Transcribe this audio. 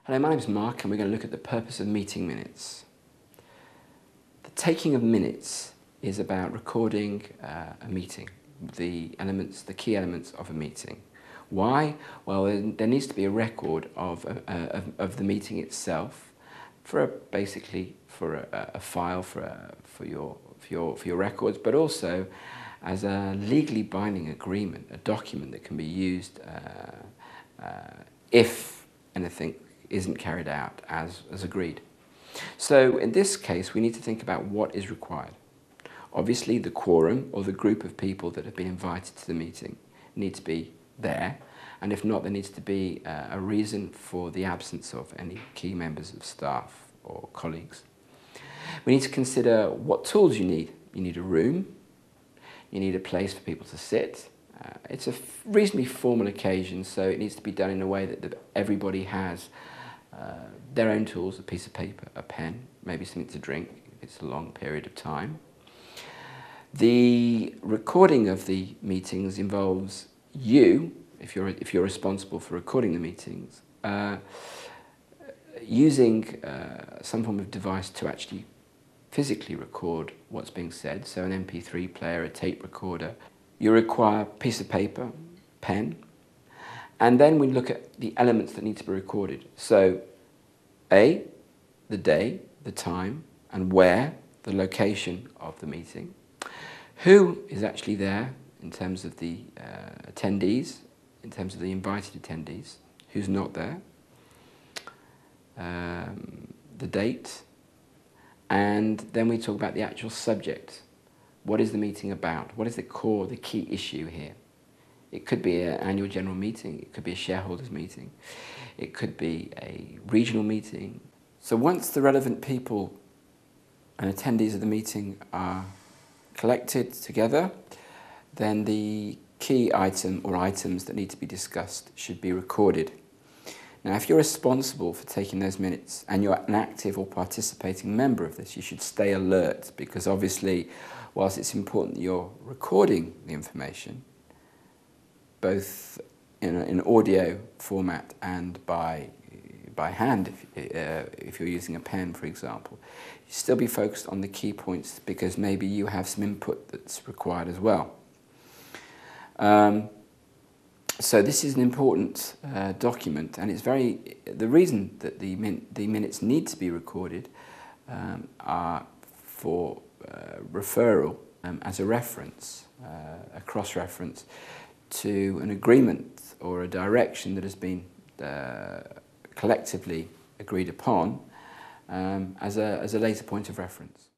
Hello, my name is Mark and we're going to look at the purpose of meeting minutes. The taking of minutes is about recording a meeting, the key elements of a meeting. Why? Well, there needs to be a record of the meeting itself, basically for a file for your records, but also as a legally binding agreement, a document that can be used if anything isn't carried out as agreed. So in this case, we need to think about what is required. Obviously, the quorum, or the group of people that have been invited to the meeting, need to be there, and if not, there needs to be a reason for the absence of any key members of staff or colleagues. We need to consider what tools you need. You need a room, you need a place for people to sit. It's a reasonably formal occasion, so it needs to be done in a way that everybody has their own tools, a piece of paper, a pen, maybe something to drink if it's a long period of time. The recording of the meetings involves you, if you're responsible for recording the meetings, using some form of device to actually physically record what's being said, so an MP3 player, a tape recorder. You require a piece of paper, pen, and then we look at the elements that need to be recorded. So A, the day, the time, and where, the location of the meeting. Who is actually there in terms of the attendees, in terms of the invited attendees, who's not there, the date, and then we talk about the actual subject. What is the meeting about? What is the key issue here? It could be an annual general meeting, it could be a shareholders meeting, it could be a regional meeting. So once the relevant people and attendees of the meeting are collected together, then the key item or items that need to be discussed should be recorded. Now, if you're responsible for taking those minutes and you're an active or participating member of this, you should stay alert, because obviously, whilst it's important that you're recording the information, both in audio format and by hand, if you're using a pen, for example, you still be focused on the key points, because maybe you have some input that's required as well. So this is an important document, and the reason that the minutes need to be recorded are for referral as a reference, a cross-reference to an agreement or a direction that has been collectively agreed upon as a later point of reference.